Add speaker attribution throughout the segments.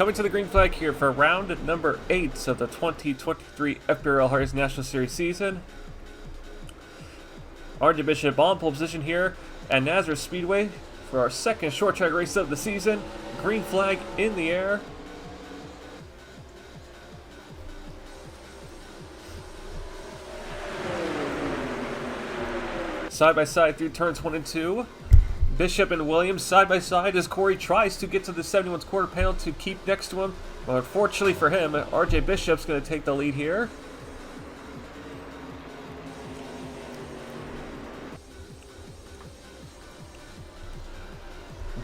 Speaker 1: Coming to the green flag here for round number 8 of the 2023 FBRL Hardee National Series season. RJ Bishop on pole position here at Nazareth Speedway for our second short track race of the season. Green flag in the air. Side by side through turns 1 and 2. Bishop and Williams side by side as Corey tries to get to the 71's quarter panel to keep next to him. But unfortunately for him, RJ Bishop's going to take the lead here.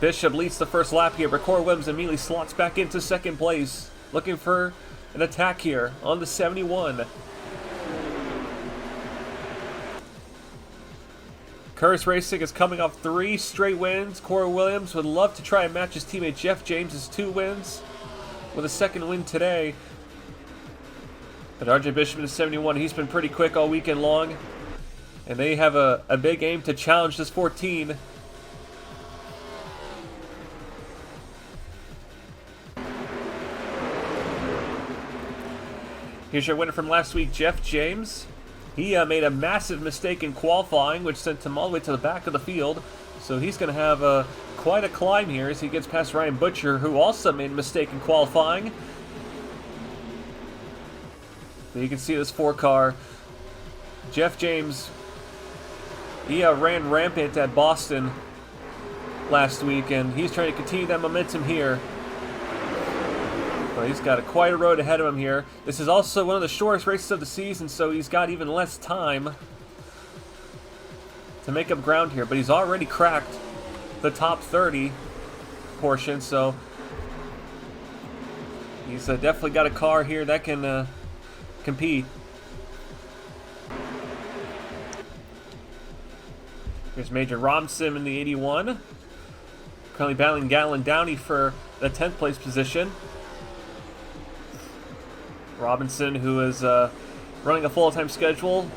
Speaker 1: Bishop leads the first lap here, but Corey Williams immediately slots back into second place, looking for an attack here on the 71. Curtis Racing is coming off 3 straight wins. Corey Williams would love to try and match his teammate Jeff James's 2 wins with a second win today. But RJ Bishop in 71, he's been pretty quick all weekend long. And they have a big aim to challenge this 14. Here's your winner from last week, Jeff James. He made a massive mistake in qualifying, which sent him all the way to the back of the field. So he's going to have quite a climb here as he gets past Ryan Butcher, who also made a mistake in qualifying. So you can see this 4-car. Jeff James, he ran rampant at Boston last week, and he's trying to continue that momentum here. But he's got quite a road ahead of him here. This is also one of the shortest races of the season, so he's got even less time to make up ground here. But he's already cracked the top 30 portion, so he's definitely got a car here that can compete. Here's Major Robinson in the 81. Currently battling Gatlin Downey for the 10th place position. Robinson, who is running a full-time schedule,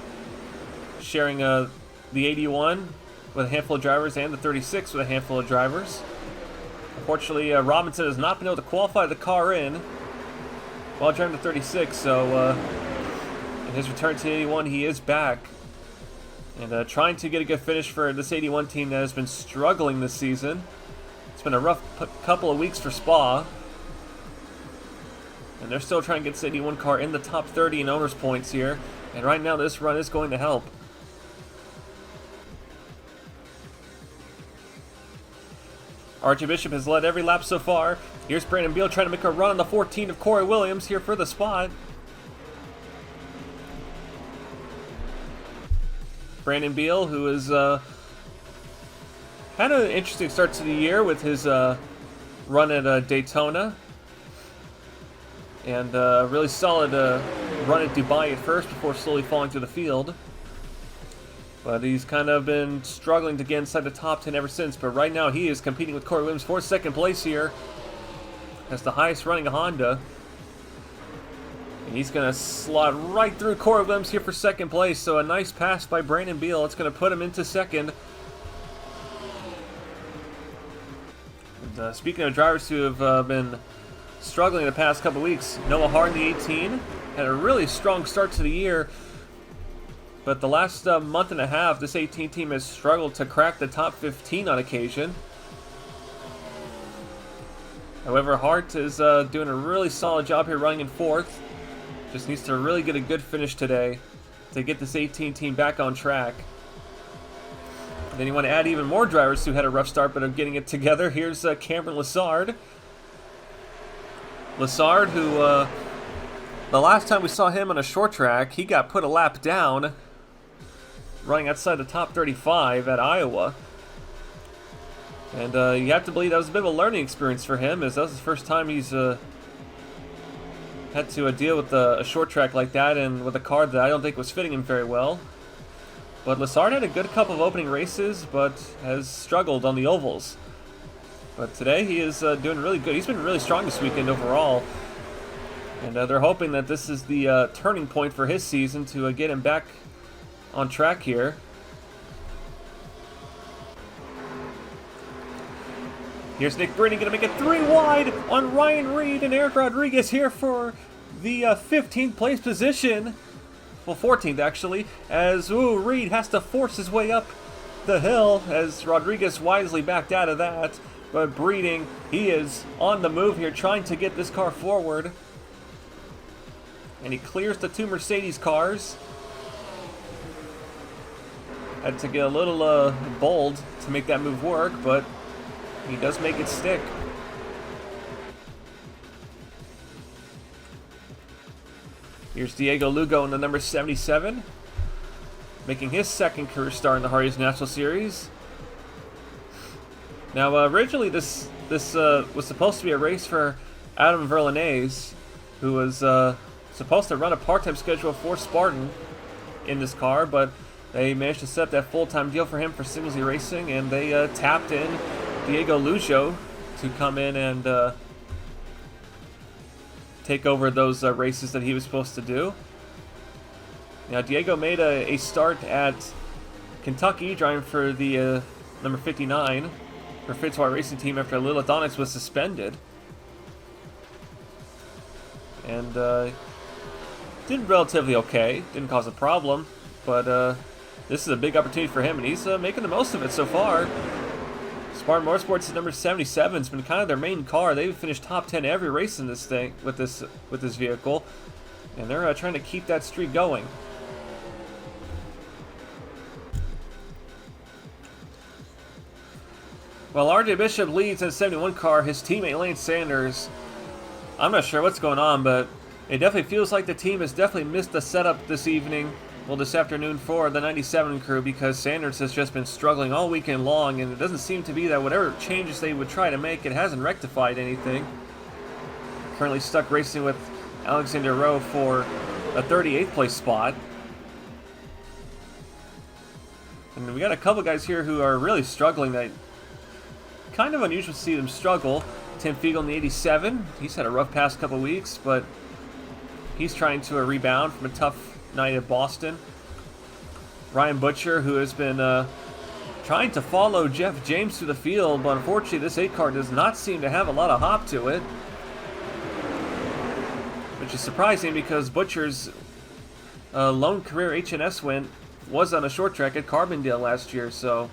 Speaker 1: sharing the 81 with a handful of drivers and the 36 with a handful of drivers. Unfortunately, Robinson has not been able to qualify the car in while driving the 36, so in his return to 81, he is back. And trying to get a good finish for this 81 team that has been struggling this season. It's been a rough couple of weeks for Spa. And they're still trying to get this 81 car in the top 30 in owners points here. And right now this run is going to help. RJ Bishop has led every lap so far. Here's Brandon Beal trying to make a run on the 14 of Corey Williams here for the spot. Brandon Beal, who has had an interesting start to the year with his run at Daytona. And a really solid run at Dubai at first before slowly falling through the field. But he's kind of been struggling to get inside the top 10 ever since. But right now he is competing with Corey Williams for second place here. That's the highest running Honda. And he's going to slot right through Corey Williams here for second place. So a nice pass by Brandon Beal. It's going to put him into second. And, speaking of drivers who have been struggling the past couple weeks, Noah Hardee, the 18, had a really strong start to the year, but the last month and a half, this 18 team has struggled to crack the top 15 on occasion. However, Hart is doing a really solid job here running in 4th. Just needs to really get a good finish today to get this 18 team back on track. And then you want to add even more drivers who had a rough start but are getting it together. Here's Cameron Lessard. Lessard, who the last time we saw him on a short track, he got put a lap down, running outside the top 35 at Iowa. And you have to believe that was a bit of a learning experience for him, as that was the first time he's had to deal with a short track like that and with a car that I don't think was fitting him very well. But Lessard had a good couple of opening races, but has struggled on the ovals. But today he is doing really good. He's been really strong this weekend overall. And they're hoping that this is the turning point for his season to get him back on track here. Here's Nick Brady going to make it 3 wide on Ryan Reed, and Eric Rodriguez here for the 15th place position. Well, 14th actually, as Reed has to force his way up the hill as Rodriguez wisely backed out of that. But Breeding, he is on the move here, trying to get this car forward. And he clears the 2 Mercedes cars. Had to get a little bold to make that move work, but he does make it stick. Here's Diego Lugo in the number 77, making his second career start in the Hardee's National Series. Now, originally this was supposed to be a race for Adam Verlanes, who was supposed to run a part-time schedule for Spartan in this car, but they managed to set up that full-time deal for him for Simsley Racing, and they tapped in Diego Lugo to come in and take over those races that he was supposed to do. Now, Diego made a start at Kentucky, driving for the number 59 for Fitzwater Racing Team after Lil Adonis was suspended. And did relatively okay, didn't cause a problem, but this is a big opportunity for him, and he's making the most of it so far. Spartan Motorsports' number 77 has been kind of their main car. They've finished top 10 every race in this thing with this vehicle, and they're trying to keep that streak going. While RJ Bishop leads in the 71 car, his teammate Lane Sanders, I'm not sure what's going on, but it definitely feels like the team has definitely missed the setup this evening. Well, this afternoon for the 97 crew, because Sanders has just been struggling all weekend long, and it doesn't seem to be that whatever changes they would try to make, it hasn't rectified anything. Currently stuck racing with Alexander Rowe for a 38th place spot. And we got a couple guys here who are really struggling. That kind of unusual to see them struggle. Tim Fiegel in the 87, he's had a rough past couple weeks, but he's trying to rebound from a tough night at Boston. Ryan Butcher, who has been trying to follow Jeff James through the field, but unfortunately this 8 car does not seem to have a lot of hop to it, which is surprising because Butcher's lone career HNS win was on a short track at Carbondale last year, so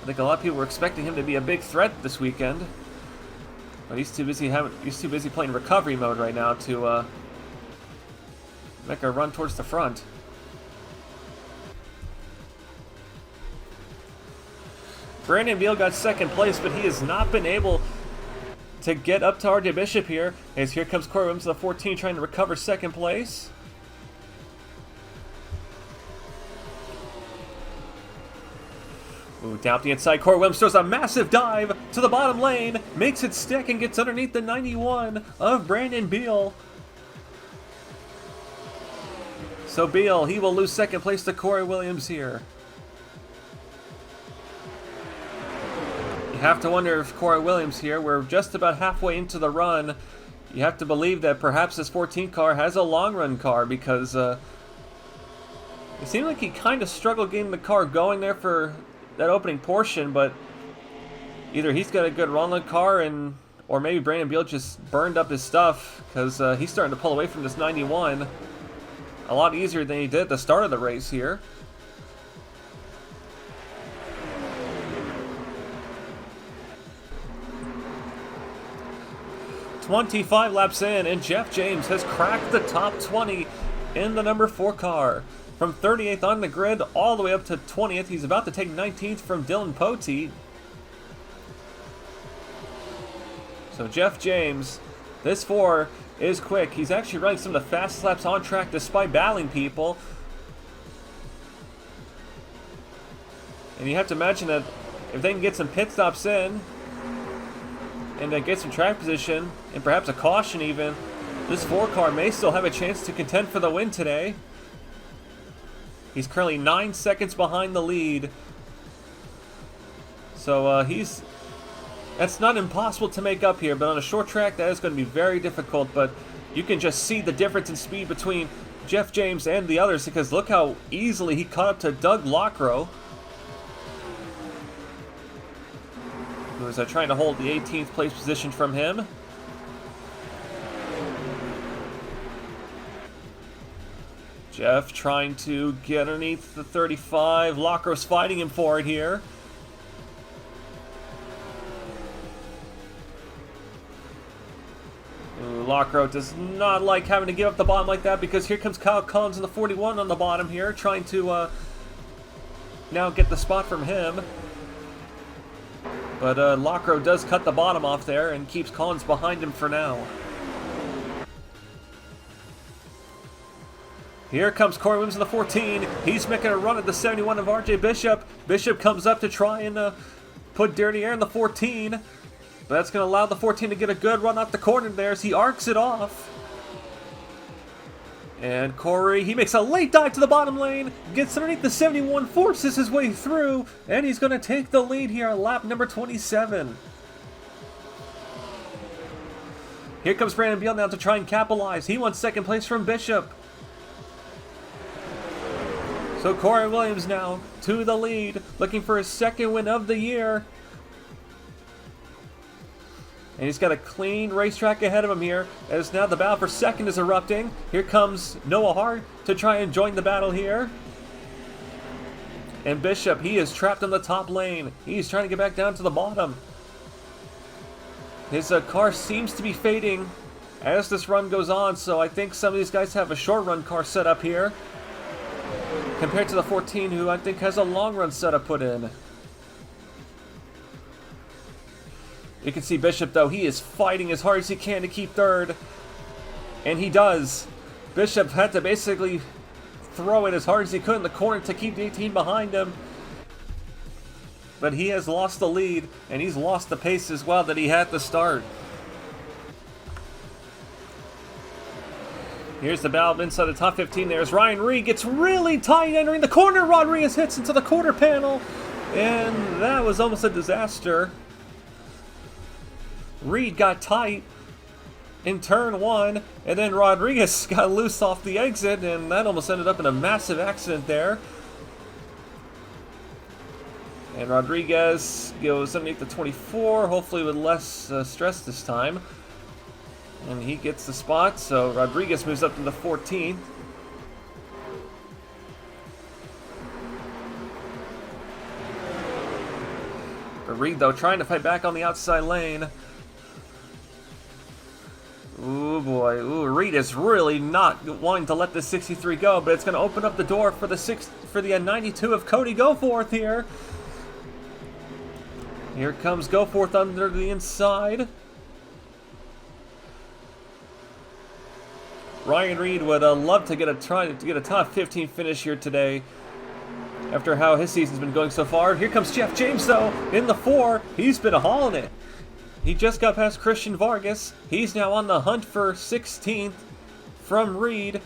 Speaker 1: I think a lot of people were expecting him to be a big threat this weekend, but he's too busy playing recovery mode right now to make a run towards the front. Brandon Beal got second place, but he has not been able to get up to RJ Bishop here. As here comes Corey Williams, the 14, trying to recover second place. Ooh, down the inside, Corey Williams throws a massive dive to the bottom lane, makes it stick and gets underneath the 91 of Brandon Beal. So Beal, he will lose second place to Corey Williams here. You have to wonder if Corey Williams here, we're just about halfway into the run, you have to believe that perhaps this 14 car has a long run car, because it seemed like he kind of struggled getting the car going there for that opening portion, but either he's got a good run on the car, or maybe Brandon Beal just burned up his stuff, because he's starting to pull away from this 91 a lot easier than he did at the start of the race here. "25 laps in, and Jeff James has cracked the top 20 in the number 4 car. From 38th on the grid all the way up to 20th. He's about to take 19th from Dylan Poteet. So Jeff James, this 4 is quick. He's actually running some of the fastest laps on track despite battling people. And you have to imagine that if they can get some pit stops in and get some track position and perhaps a caution even, this 4 car may still have a chance to contend for the win today. He's currently 9 seconds behind the lead. So that's not impossible to make up here, but on a short track that is going to be very difficult. But you can just see the difference in speed between Jeff James and the others, because look how easily he caught up to Doug Lockrow, who who is trying to hold the 18th place position from him. Jeff trying to get underneath the 35. Lockero's fighting him for it here. Lockrow does not like having to give up the bottom like that, because here comes Kyle Collins in the 41 on the bottom here, trying to now get the spot from him. But Lockrow does cut the bottom off there and keeps Collins behind him for now. Here comes Corey Williams in the 14. He's making a run at the 71 of RJ Bishop. Bishop comes up to try and put Dirty Air in the 14. But that's going to allow the 14 to get a good run off the corner there as he arcs it off. And Corey, he makes a late dive to the bottom lane, gets underneath the 71, forces his way through, and he's going to take the lead here on lap number 27. Here comes Brandon Beal now to try and capitalize. He wants second place from Bishop. So Corey Williams now to the lead, looking for his second win of the year. And he's got a clean racetrack ahead of him here, as now the battle for second is erupting. Here comes Noah Hart to try and join the battle here. And Bishop, he is trapped in the top lane. He's trying to get back down to the bottom. His car seems to be fading as this run goes on, so I think some of these guys have a short run car set up here, compared to the 14, who I think has a long run setup put in. You can see Bishop, though, he is fighting as hard as he can to keep third. And he does. Bishop had to basically throw it as hard as he could in the corner to keep the 18 behind him. But he has lost the lead, and he's lost the pace as well that he had to start. Here's the battle inside the top 15. There's Ryan Reed, gets really tight entering the corner. Rodriguez hits into the quarter panel, and that was almost a disaster. Reed got tight in turn one, and then Rodriguez got loose off the exit, and that almost ended up in a massive accident there. And Rodriguez goes underneath the 24, hopefully with less stress this time. And he gets the spot, so Rodriguez moves up to the 14th. But Reed, though, trying to fight back on the outside lane. Ooh, boy. Ooh, Reed is really not wanting to let this 63 go, but it's going to open up the door for the 92 of Cody Goforth here. Here comes Goforth under the inside. Ryan Reed would love to get a top 15 finish here today, after how his season's been going so far. Here comes Jeff James, though, in the 4. He's been hauling it. He just got past Christian Vargas. He's now on the hunt for 16th from Reed.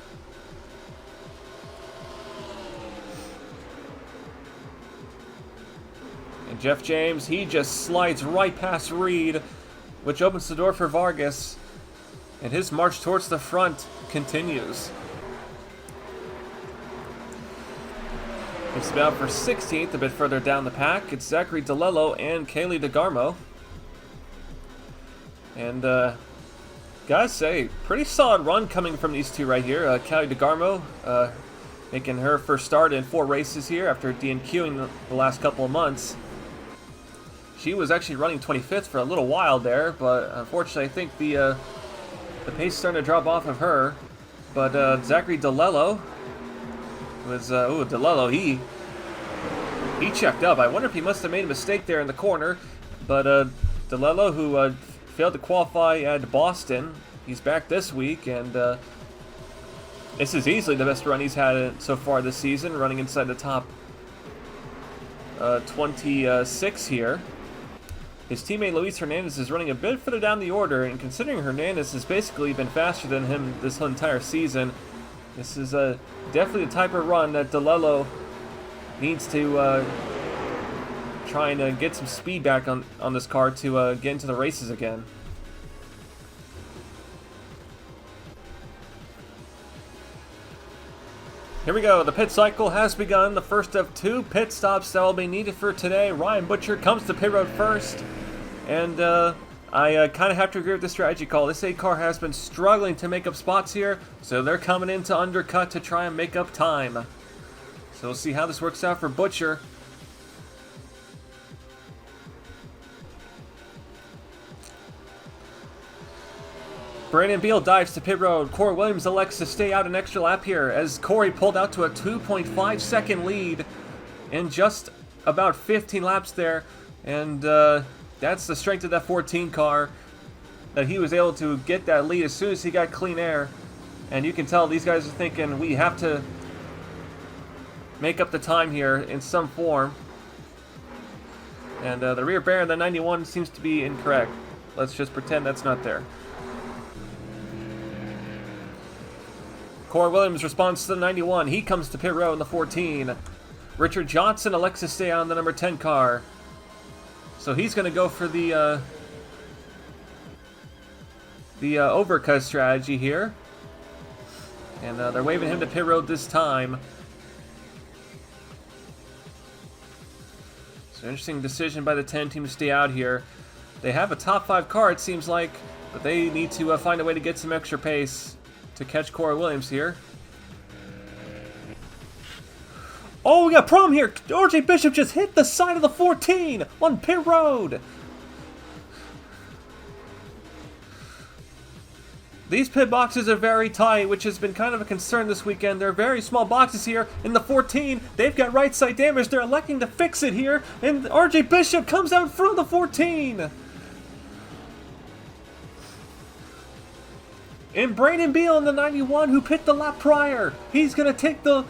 Speaker 1: And Jeff James, he just slides right past Reed, which opens the door for Vargas. And his march towards the front continues. It's about for 16th, a bit further down the pack. It's Zachary DeLello and Kaylee DeGarmo. And, gotta say, pretty solid run coming from these two right here. Kaylee DeGarmo making her first start in 4 races here after DNQing the last couple of months. She was actually running 25th for a little while there, but unfortunately I think the pace is starting to drop off of her. But Zachary DeLello was, DeLello, he checked up. I wonder if he must have made a mistake there in the corner. But DeLello, who failed to qualify at Boston, he's back this week, and this is easily the best run he's had so far this season, running inside the top 26 here. His teammate Luis Hernandez is running a bit further down the order, and considering Hernandez has basically been faster than him this whole entire season, this is definitely the type of run that DeLello needs to try and get some speed back on this car to get into the races again. Here we go, the pit cycle has begun, the first of 2 pit stops that will be needed for today. Ryan Butcher comes to pit road first. And I kind of have to agree with the strategy call. This 8 car has been struggling to make up spots here, so they're coming in to undercut to try and make up time. So we'll see how this works out for Butcher. Brandon Beal dives to pit road. Corey Williams elects to stay out an extra lap here as Corey pulled out to a 2.5 second lead in just about 15 laps there. And that's the strength of that 14 car, that he was able to get that lead as soon as he got clean air. And you can tell these guys are thinking, we have to make up the time here in some form. And the rear bear in the 91 seems to be incorrect. Let's just pretend that's not there. Corey Williams responds to the 91. He comes to pit road in the 14. Richard Johnson elects to stay on the number 10 car. So he's going to go for the overcut strategy here. And they're waving him to pit road this time. So interesting decision by the 10 team to stay out here. They have a top 5 car, it seems like, but they need to find a way to get some extra pace to catch Corey Williams here. Oh, we got a problem here. RJ Bishop just hit the side of the 14 on pit road. These pit boxes are very tight, which has been kind of a concern this weekend. They're very small boxes here. In the 14, they've got right side damage. They're electing to fix it here, and RJ Bishop comes out in front of the 14. And Brandon Beal in the 91, who pit the lap prior. He's going to take the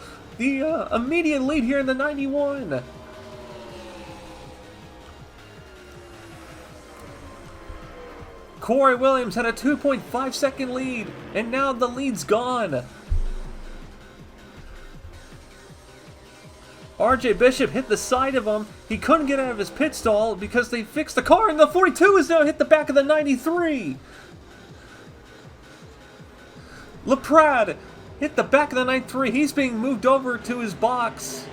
Speaker 1: immediate lead here in the 91. Corey Williams had a 2.5 second lead, and now the lead's gone. RJ Bishop hit the side of him. He couldn't get out of his pit stall because they fixed the car, and the 42 is now hit the back of the 93. LaPrade hit the back of the 93. He's being moved over to his box.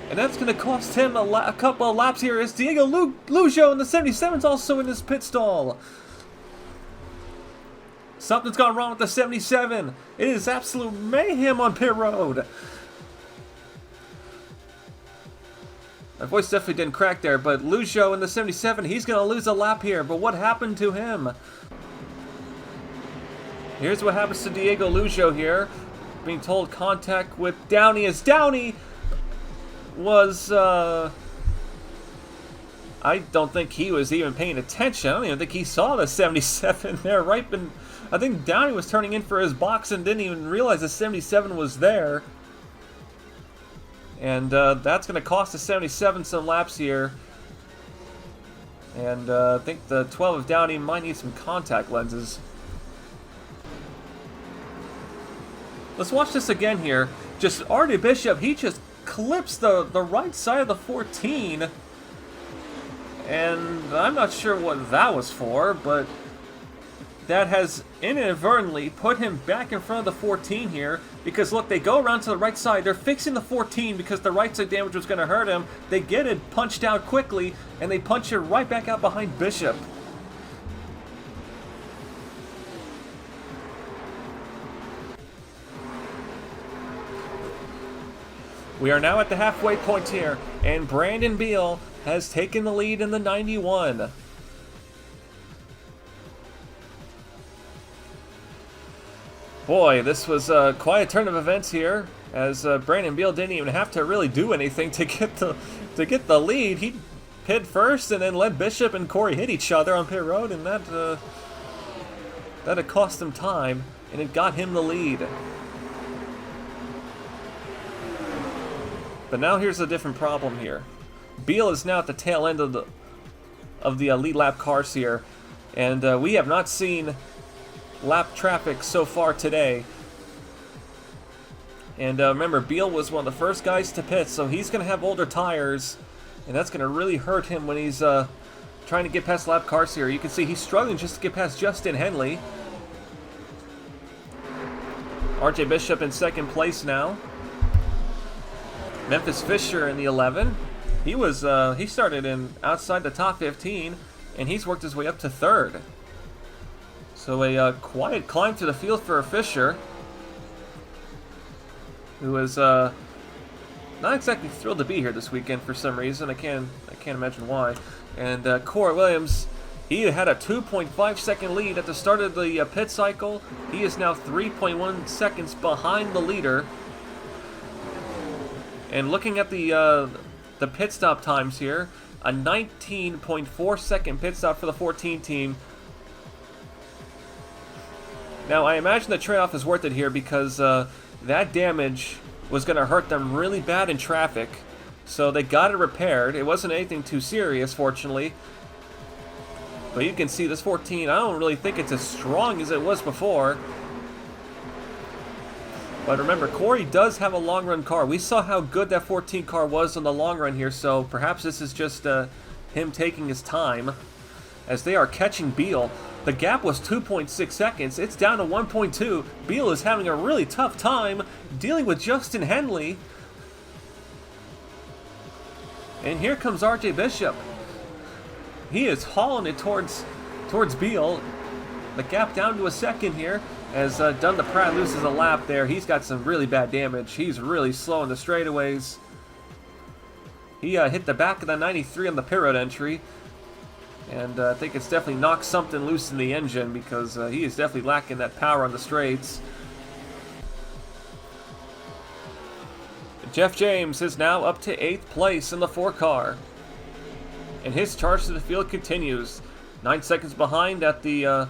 Speaker 1: And that's going to cost him a couple of laps here as Diego Lujo in the 77 is also in his pit stall. Something's gone wrong with the 77. It is absolute mayhem on pit road. My voice definitely didn't crack there, but Lujo in the 77, he's going to lose a lap here. But what happened to him? Here's what happens to Diego Lujo here. Being told contact with Downey as Downey was, I don't think he was even paying attention. I don't even think he saw the 77 there. I think Downey was turning in for his box and didn't even realize the 77 was there. And that's going to cost the 77 some laps here. And I think the 12 of Downey might need some contact lenses. Let's watch this again here. Just RJ Bishop, he just clips the right side of the 14. And I'm not sure what that was for, but that has inadvertently put him back in front of the 14 here. Because look, they go around to the right side. They're fixing the 14 because the right side damage was going to hurt him. They get it punched out quickly, and they punch it right back out behind Bishop. We are now at the halfway point here, and Brandon Beal has taken the lead in the 91. Boy, this was quite a turn of events here, as Brandon Beal didn't even have to really do anything to get the lead. He pit first and then let Bishop and Corey hit each other on pit road, and that had cost him time, and it got him the lead. But now here's a different problem here. Beal is now at the tail end of the lead lap cars here, and we have not seen lap traffic so far today. And remember, Beal was one of the first guys to pit, so he's going to have older tires, and that's going to really hurt him when he's trying to get past lap cars here. You can see he's struggling just to get past Justin Henley. RJ Bishop in second place now. Memphis Fisher in the 11. He started in outside the top 15. and he's worked his way up to 3rd. So a quiet climb to the field for Fisher, who is not exactly thrilled to be here this weekend for some reason. I can't imagine why. And Corey Williams, he had a 2.5 second lead at the start of the pit cycle. He is now 3.1 seconds behind the leader. And looking at the pit stop times here, a 19.4 second pit stop for the 14 team. Now I imagine the trade-off is worth it here because that damage was going to hurt them really bad in traffic. So they got it repaired. It wasn't anything too serious, fortunately. But you can see this 14, I don't really think it's as strong as it was before. But remember, Corey does have a long run car. We saw how good that 14 car was on the long run here, so perhaps this is just him taking his time as they are catching Beal. The gap was 2.6 seconds. It's down to 1.2. Beal is having a really tough time dealing with Justin Henley. And here comes RJ Bishop. He is hauling it towards Beal. The gap down to a second here as Dunda Pratt loses a lap there. He's got some really bad damage. He's really slow in the straightaways. He hit the back of the 93 on the pit road entry. And I think it's definitely knocked something loose in the engine because he is definitely lacking that power on the straights. Jeff James is now up to 8th place in the 4 car. And his charge to the field continues. 9 seconds behind at the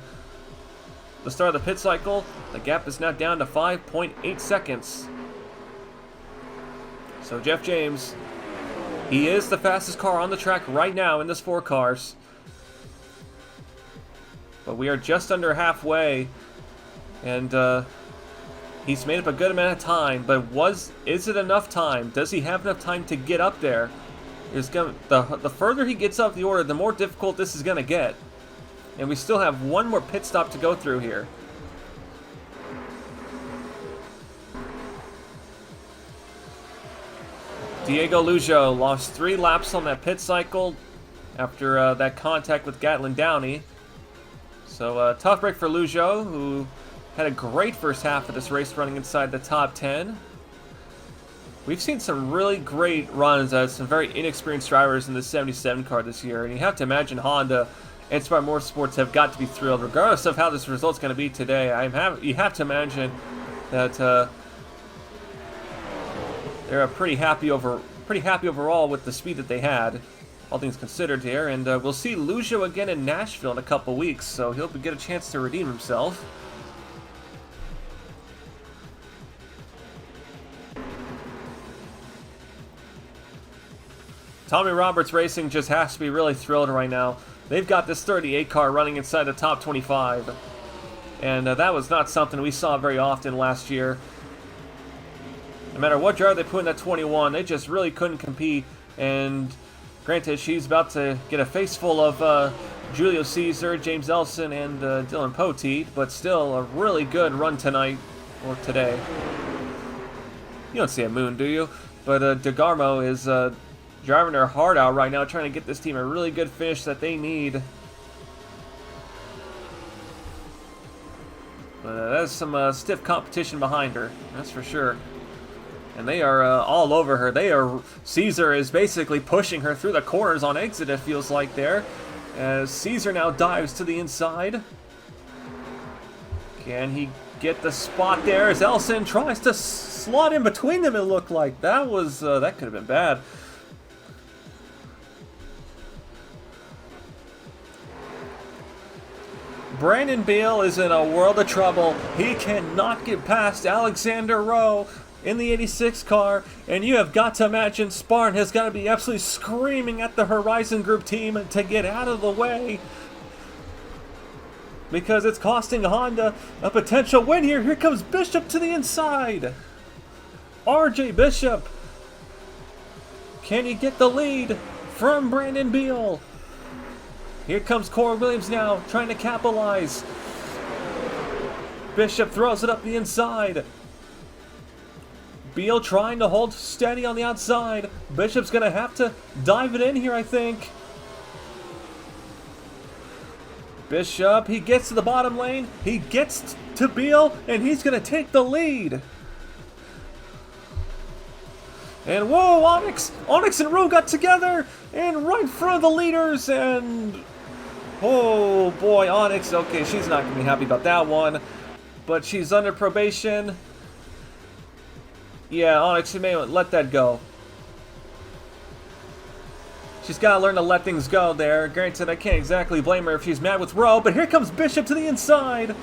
Speaker 1: start of the pit cycle. The gap is now down to 5.8 seconds. So Jeff James, he is the fastest car on the track right now in this 4 cars. But we are just under halfway, and he's made up a good amount of time. But is it enough time? Does he have enough time to get up there? The further he gets up the order, the more difficult this is going to get. And we still have one more pit stop to go through here. Diego Lujo lost 3 laps on that pit cycle after that contact with Gatlin Downey. So tough break for Lujo, who had a great first half of this race running inside the top 10. We've seen some really great runs as some very inexperienced drivers in the 77 car this year, and you have to imagine Honda and Smart Motorsports have got to be thrilled, regardless of how this result's going to be today. You have to imagine that they're pretty happy overall with the speed that they had, all things considered here. And we'll see Lujo again in Nashville in a couple weeks, so he'll get a chance to redeem himself. Tommy Roberts Racing just has to be really thrilled right now. They've got this 38 car running inside the top 25. And that was not something we saw very often last year. No matter what driver they put in that 21, they just really couldn't compete. And granted, she's about to get a face full of Julio Caesar, James Elson, and Dylan Poteet, but still a really good run tonight, or today. You don't see a moon, do you? But DeGarmo is driving their heart out right now, trying to get this team a really good finish that they need. But there's some stiff competition behind her, that's for sure. And they are all over her. Caesar is basically pushing her through the corners on exit, it feels like there. As Caesar now dives to the inside. Can he get the spot there as Elson tries to slot in between them, it looked like. That could have been bad. Brandon Beal is in a world of trouble. He cannot get past Alexander Rowe in the 86 car, and you have got to imagine Sparn has got to be absolutely screaming at the Horizon Group team to get out of the way, because it's costing Honda a potential win here. Here comes Bishop to the inside. RJ Bishop, can he get the lead from Brandon Beal? Here comes Corey Williams now, trying to capitalize. Bishop throws it up the inside. Beal trying to hold steady on the outside. Bishop's going to have to dive it in here, I think. Bishop, he gets to the bottom lane, he gets to Beal, and he's going to take the lead. And whoa, Onyx and Rue got together, and right in front of the leaders, and oh boy, Onyx, okay, she's not going to be happy about that one, but she's under probation. Yeah, Onyx, you may let that go. She's got to learn to let things go there. Granted, I can't exactly blame her if she's mad with Roe, but here comes Bishop to the inside.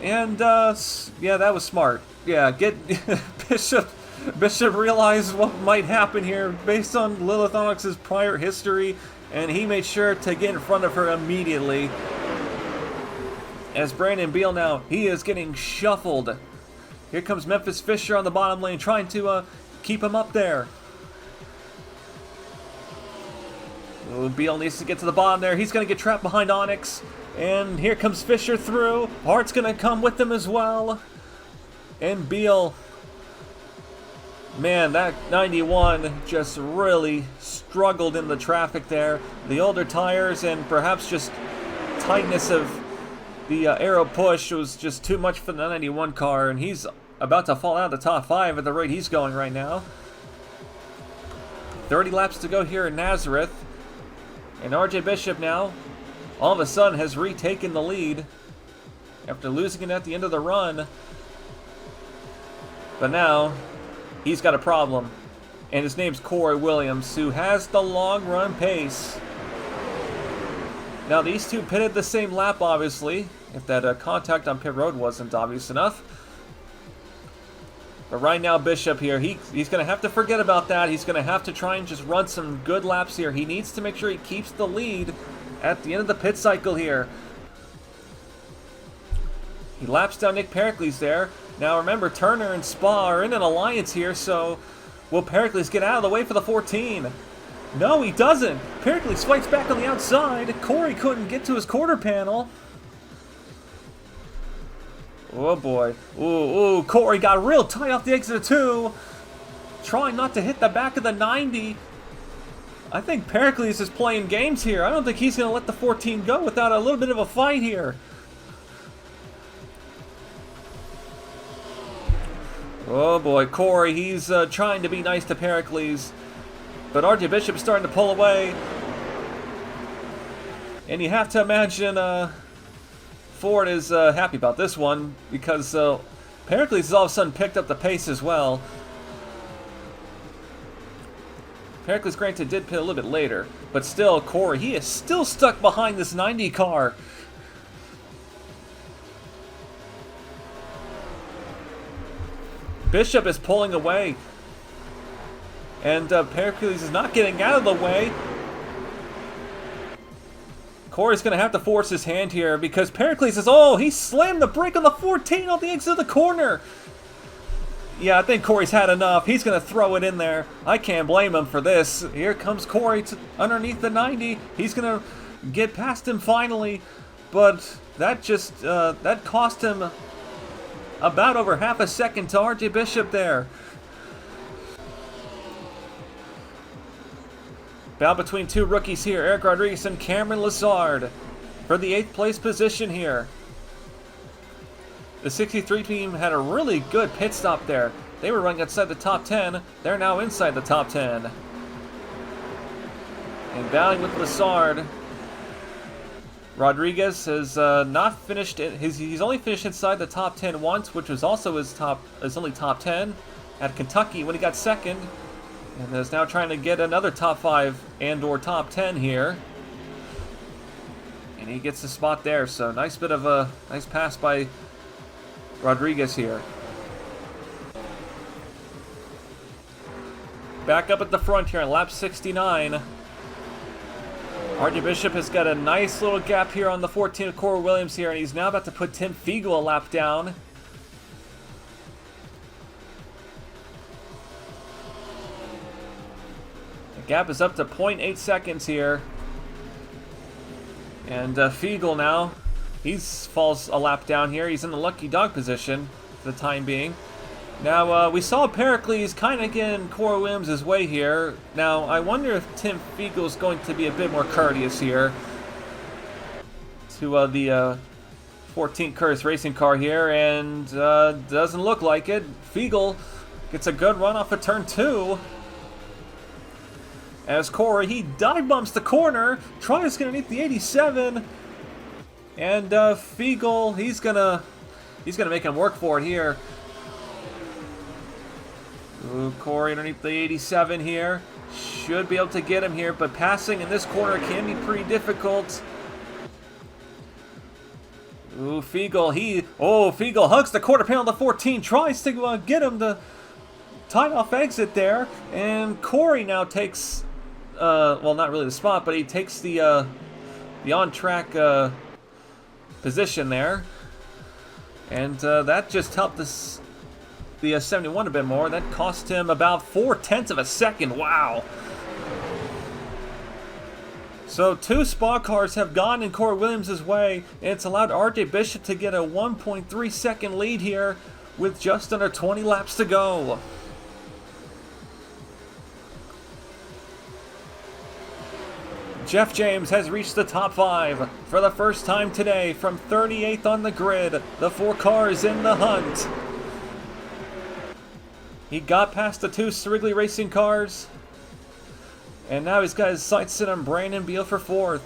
Speaker 1: And, yeah, that was smart. Yeah, get Bishop realized what might happen here based on Lilith Onyx's prior history, and he made sure to get in front of her immediately. As Brandon Beal now, he is getting shuffled. Here comes Memphis Fisher on the bottom lane, trying to keep him up there. Ooh, Beal needs to get to the bottom there. He's going to get trapped behind Onyx. And here comes Fisher through. Hart's going to come with him as well. And Beal, man, that 91 just really struggled in the traffic there. The older tires and perhaps just tightness of the aero push was just too much for the 91 car. And he's about to fall out of the top 5 at the rate he's going right now. 30 laps to go here in Nazareth. And RJ Bishop now, all of a sudden, has retaken the lead after losing it at the end of the run. But now, he's got a problem. And his name's Corey Williams, who has the long run pace. Now, these two pitted the same lap, obviously, if that contact on pit road wasn't obvious enough. But right now, Bishop here, he's going to have to forget about that. He's going to have to try and just run some good laps here. He needs to make sure he keeps the lead at the end of the pit cycle here. He laps down Nick Pericles there. Now remember, Turner and Spa are in an alliance here, so will Pericles get out of the way for the 14? No, he doesn't. Pericles fights back on the outside. Corey couldn't get to his quarter panel. Oh boy. Ooh, Corey got real tight off the exit of 2. Trying not to hit the back of the 90. I think Pericles is playing games here. I don't think he's going to let the 14 go without a little bit of a fight here. Oh boy, Corey, he's trying to be nice to Pericles. But RJ Bishop is starting to pull away. And you have to imagine Ford is happy about this one because Pericles has all of a sudden picked up the pace as well. Pericles, granted, did pit a little bit later, but still, Corey, he is still stuck behind this 90 car. Bishop is pulling away, and Pericles is not getting out of the way. Corey's going to have to force his hand here because Pericles says, oh, he slammed the brake on the 14 on the exit of the corner. Yeah, I think Corey's had enough. He's going to throw it in there. I can't blame him for this. Here comes Corey underneath the 90. He's going to get past him finally, but that just that cost him about over half a second to RJ Bishop there. Battle between two rookies here, Eric Rodriguez and Cameron Lazard for the 8th place position here. The 63 team had a really good pit stop there. They were running outside the top 10. They're now inside the top 10. And battling with Lazard. Rodriguez has not finished it. He's only finished inside the top 10 once, which was also his only top 10 at Kentucky when he got second. And is now trying to get another top 5 and/or top 10 here. And he gets the spot there. So nice bit of a nice pass by Rodriguez here. Back up at the front here on lap 69. RJ Bishop has got a nice little gap here on the 14 of Corey Williams here, and he's now about to put Tim Fiegel a lap down. Gap is up to 0.8 seconds here. And Fiegel now, he falls a lap down here. He's in the lucky dog position for the time being. Now, we saw Pericles kind of get in Corey Williams' way here. Now, I wonder if Tim Fiegel's going to be a bit more courteous here to the 14 Curtis racing car here, and doesn't look like it. Fiegel gets a good run off of turn 2. As Corey, he dive bumps the corner, tries to get underneath the 87, and Fiegel, he's gonna make him work for it here. Ooh, Corey underneath the 87 here. Should be able to get him here, but passing in this corner can be pretty difficult. Ooh, Fiegel, Fiegel hugs the quarter panel of the 14, tries to get him to tie off exit there, and Corey now takes, well, not really the spot, but he takes the on-track position there, and that just helped the 71 a bit more. That cost him about 0.4 of a second. Wow. So 2 Spa cars have gone in Corey Williams' way, and it's allowed RJ Bishop to get a 1.3 second lead here with just under 20 laps to go. Jeff James has reached the top 5 for the first time today from 38th on the grid. The 4 cars in the hunt. He got past the 2 Wrigley Racing cars, and now he's got his sights set on Brandon Beal for 4th.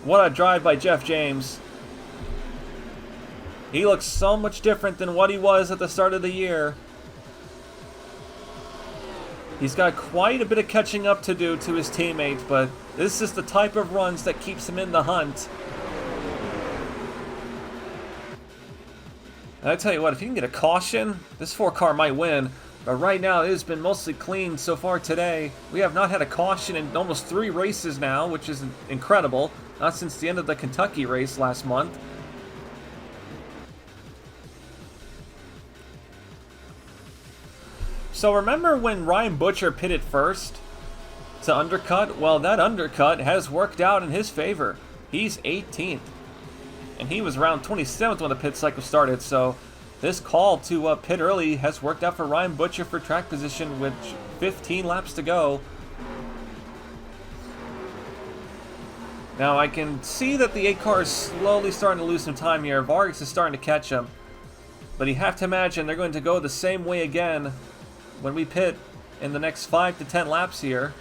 Speaker 1: What a drive by Jeff James. He looks so much different than what he was at the start of the year. He's got quite a bit of catching up to do to his teammates, but this is the type of runs that keeps him in the hunt. I tell you what, if you can get a caution, this 4 car might win. But right now, it has been mostly clean so far today. We have not had a caution in almost 3 races now, which is incredible. Not since the end of the Kentucky race last month. So remember when Ryan Butcher pitted first to undercut? Well, that undercut has worked out in his favor. He's 18th. And he was around 27th when the pit cycle started, so this call to pit early has worked out for Ryan Butcher for track position with 15 laps to go. Now I can see that the 8 car is slowly starting to lose some time here. Vargas is starting to catch him. But you have to imagine they're going to go the same way again when we pit in the next 5 to 10 laps here.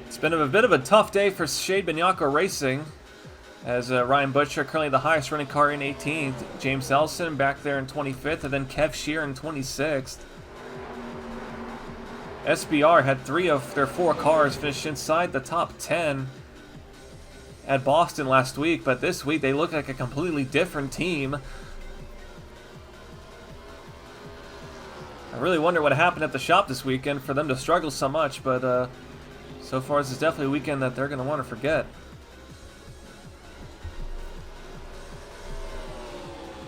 Speaker 1: It's been a bit of a tough day for Shade Bignacco Racing, as Ryan Butcher currently the highest running car in 18th, James Ellison back there in 25th, and then Kev Shear in 26th. SBR had 3 of their 4 cars finish inside the top 10 at Boston last week, but this week they look like a completely different team. I really wonder what happened at the shop this weekend for them to struggle so much, but so far this is definitely a weekend that they're going to want to forget.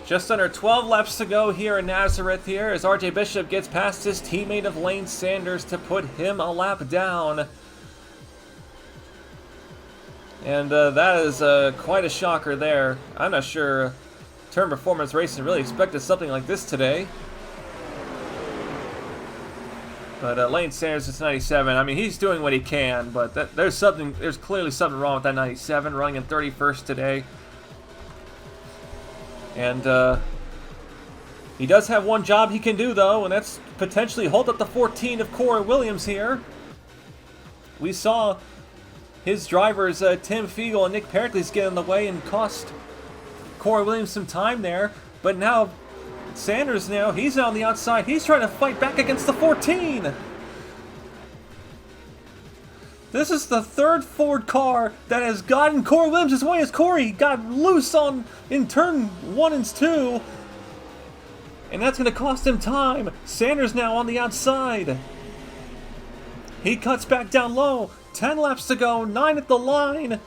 Speaker 1: Just under 12 laps to go here in Nazareth here as RJ Bishop gets past his teammate of Lane Sanders to put him a lap down. And that is quite a shocker there. I'm not sure Turn Performance Racing really expected something like this today. But Lane Sanders is 97. I mean, he's doing what he can, but there's clearly something wrong with that 97 running in 31st today. And he does have one job he can do, though, and that's potentially hold up the 14 of Corey Williams here. We saw his drivers, Tim Fiegel and Nick Pericles, get in the way and cost Corey Williams some time there. But now Sanders, he's on the outside. He's trying to fight back against the 14. This is the 3rd Ford car that has gotten Corey Williams' way as Corey got loose in turn 1 and 2. And that's going to cost him time. Sanders now on the outside. He cuts back down low. 10 laps to go, 9 at the line.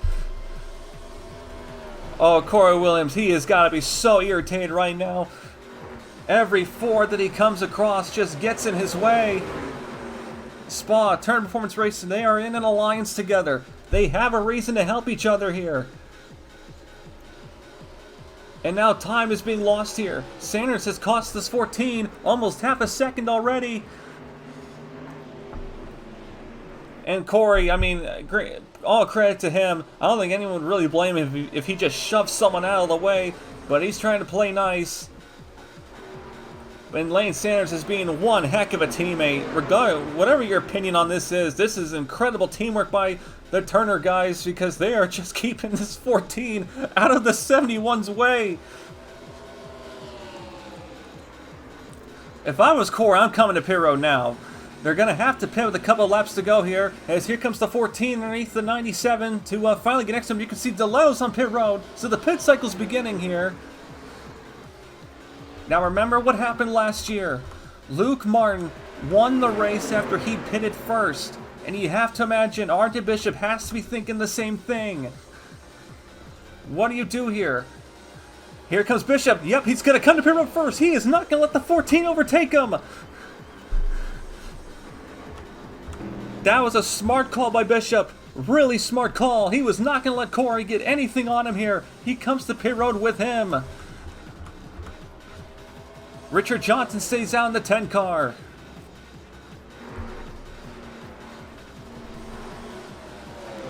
Speaker 1: Oh, Corey Williams, he has got to be so irritated right now. Every Ford that he comes across just gets in his way. Spa, Turn Performance Racing, they are in an alliance together. They have a reason to help each other here. And now time is being lost here. Sanders has cost us 14, almost half a second already. And Corey, I mean, great, all credit to him. I don't think anyone would really blame him if he just shoved someone out of the way, but he's trying to play nice. And Lane Sanders is being one heck of a teammate. Whatever your opinion on this is incredible teamwork by the Turner guys, because they are just keeping this 14 out of the 71's way. If I was Corey, I'm coming to pit road now. They're going to have to pit with a couple of laps to go here, as here comes the 14 underneath the 97 to finally get next to him. You can see Delos on pit road, so the pit cycle's beginning here. Now remember what happened last year. Luke Martin won the race after he pitted first, and you have to imagine RJ Bishop has to be thinking the same thing. What do you do here? Here comes Bishop. Yep, he's going to come to pit road first. He is not going to let the 14 overtake him. That was a smart call by Bishop. Really smart call. He was not going to let Corey get anything on him here. He comes to pit road with him. Richard Johnson stays out in the 10 car.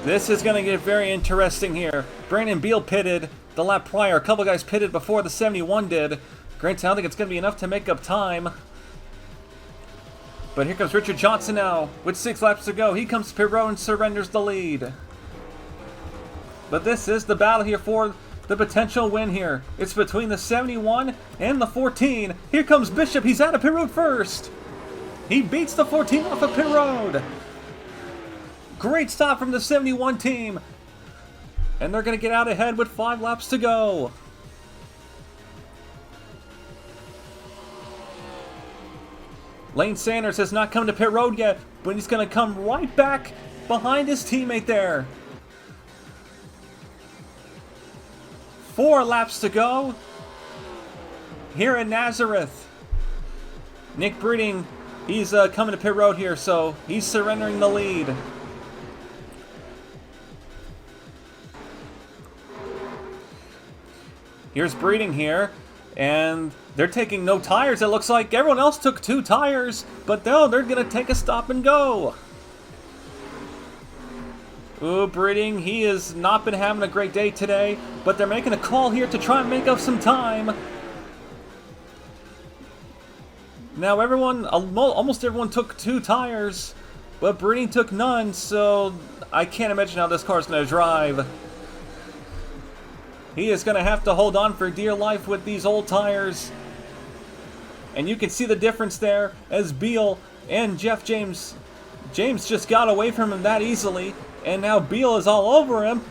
Speaker 1: This is going to get very interesting here. Brandon Beal pitted the lap prior. A couple guys pitted before the 71 did. Granted, I don't think it's going to be enough to make up time. But here comes Richard Johnson now, with 6 laps to go. He comes to pit road and surrenders the lead. But this is the battle here for the potential win here. It's between the 71 and the 14. Here comes Bishop. He's out of pit road first. He beats the 14 off of pit road. Great stop from the 71 team. And they're going to get out ahead with 5 laps to go. Lane Sanders has not come to pit road yet, but he's going to come right back behind his teammate there. 4 laps to go here in Nazareth. Nick Breeding, he's coming to pit road here, so he's surrendering the lead. Here's Breeding here, and they're taking no tires. It looks like everyone else took 2 tires, but no, they're going to take a stop and go. Ooh, Breeding, he has not been having a great day today, but they're making a call here to try and make up some time. Now almost everyone took 2 tires, but Breeding took none, so I can't imagine how this car's going to drive. He is going to have to hold on for dear life with these old tires. And you can see the difference there as Beal and Jeff James just got away from him that easily. And now Beal is all over him.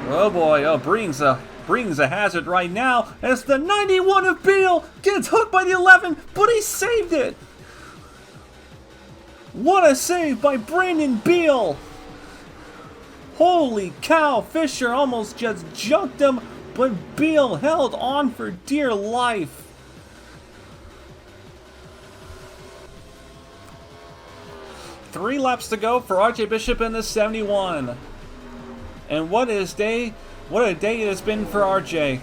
Speaker 1: Oh boy, oh, Breeding's a hazard right now as the 91 of Beal gets hooked by the 11, but he saved it. What a save by Brandon Beal. Holy cow, Fisher almost just junked him, but Beal held on for dear life. Three laps to go for RJ Bishop in the 71. And what a day it has been for RJ.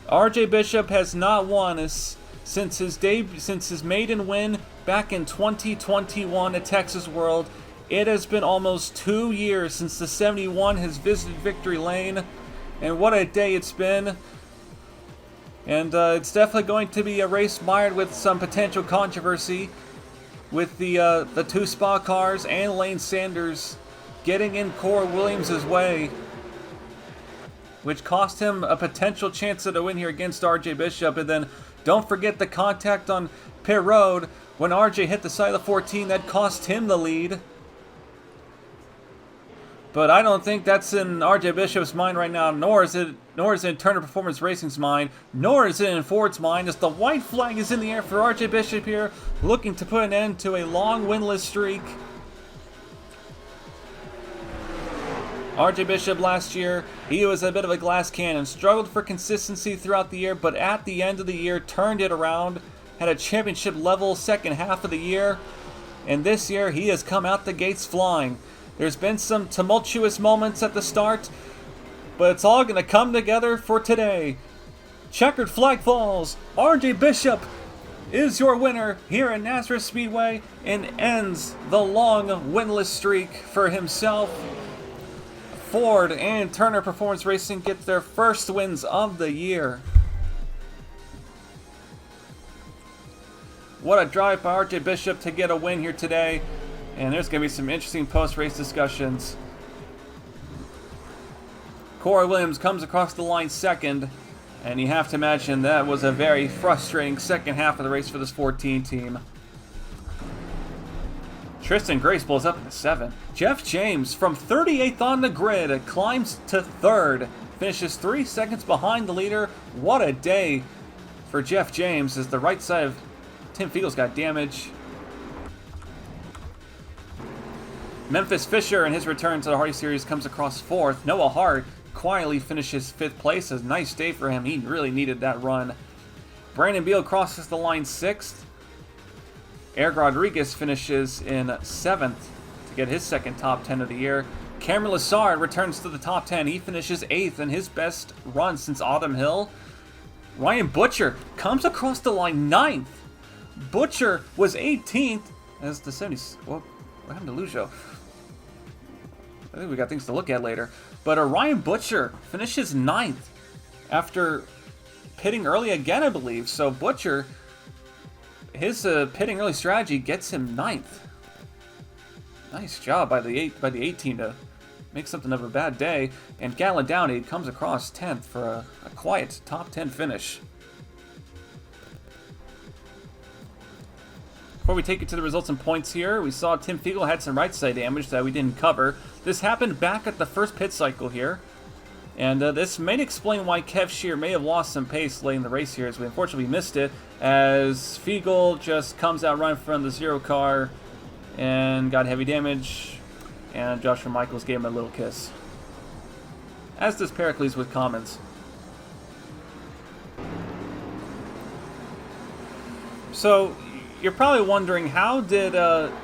Speaker 1: RJ Bishop has not won since his maiden win back in 2021 at Texas World. It has been almost 2 years since the 71 has visited Victory Lane, and what a day it's been. And it's definitely going to be a race mired with some potential controversy, with the 2 Spa cars and Lane Sanders getting in Corey Williams' way, which cost him a potential chance at a win here against RJ Bishop. And then don't forget the contact on pit road when RJ hit the side of the 14. That cost him the lead. But I don't think that's in RJ Bishop's mind right now, nor is it in Turner Performance Racing's mind, nor is it in Ford's mind, as the white flag is in the air for RJ Bishop here, looking to put an end to a long winless streak. RJ Bishop last year, he was a bit of a glass cannon, struggled for consistency throughout the year, but at the end of the year turned it around, had a championship level second half of the year, and this year he has come out the gates flying. There's been some tumultuous moments at the start, but it's all going to come together for today. Checkered flag falls. RJ Bishop is your winner here in Nazareth Speedway and ends the long winless streak for himself. Ford and Turner Performance Racing get their first wins of the year. What a drive by RJ Bishop to get a win here today. And there's going to be some interesting post-race discussions. Corey Williams comes across the line second. And you have to imagine that was a very frustrating second half of the race for this 14 team. Tristan Grace pulls up into 7th. Jeff James from 38th on the grid climbs to 3rd. Finishes 3 seconds behind the leader. What a day for Jeff James as the right side of Tim Fiegel's got damage. Memphis Fisher in his return to the Hardee Series comes across 4th. Noah Hart quietly finishes 5th place. A nice day for him. He really needed that run. Brandon Beal crosses the line 6th. Eric Rodriguez finishes in 7th to get his second top 10 of the year. Cameron Lessard returns to the top 10. He finishes 8th in his best run since Autumn Hill. Ryan Butcher comes across the line 9th. Butcher was 18th as the 70s. What happened to Lujo? I think we got things to look at later. But Ryan Butcher finishes 9th after pitting early again, I believe. So Butcher, his pitting early strategy gets him 9th. Nice job by the 18 to make something of a bad day. And Galen Downey comes across 10th for a quiet top 10 finish. Before we take it to the results and points here, we saw Tim Fiegel had some right side damage that we didn't cover. This happened back at the first pit cycle here. And this may explain why Kev Shear may have lost some pace late in the race here, as we unfortunately missed it, as Fiegel just comes out right in front of the 0 car and got heavy damage, and Joshua Michaels gave him a little kiss. As does Pericles with Commons. So, you're probably wondering, how did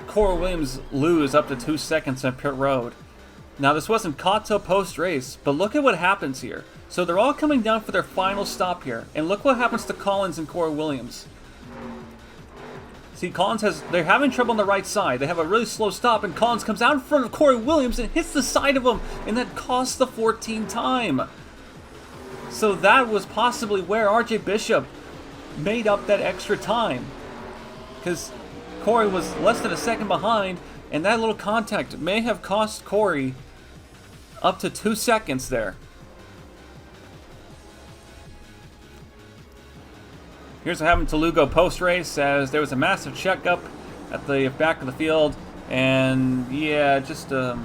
Speaker 1: Corey Williams lose up to 2 seconds on pit road? Now, this wasn't caught till post-race, but look at what happens here. So they're all coming down for their final stop here, and look what happens to Collins and Corey Williams. See, they're having trouble on the right side. They have a really slow stop, and Collins comes out in front of Corey Williams and hits the side of him, and that costs the 14 time. So that was possibly where RJ Bishop made up that extra time, because Corey was less than a second behind, and that little contact may have cost Corey up to 2 seconds there. Here's what happened to Lugo post-race, as there was a massive checkup at the back of the field, and yeah, just a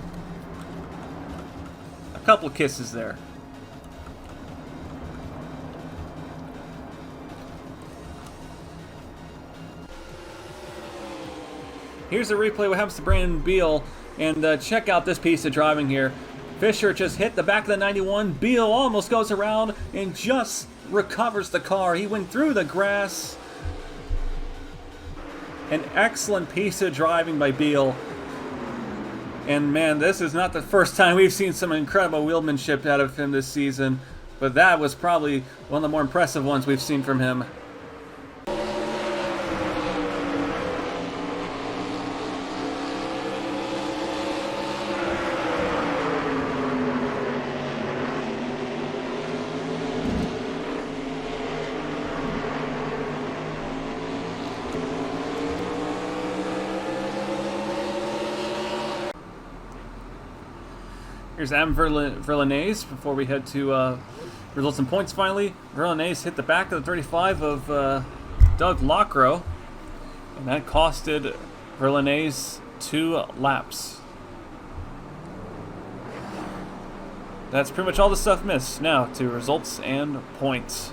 Speaker 1: couple of kisses there. Here's a replay of what happens to Brandon Beal, and check out this piece of driving here. Fisher just hit the back of the 91. Beal almost goes around and just recovers the car. He went through the grass. An excellent piece of driving by Beal. And man, this is not the first time we've seen some incredible wheelmanship out of him this season, but that was probably one of the more impressive ones we've seen from him. Here's Adam Verlanes before we head to results and points finally. Verlanes hit the back of the 35 of Doug Lockrow, and that costed Verlanes 2 laps. That's pretty much all the stuff missed. Now to results and points.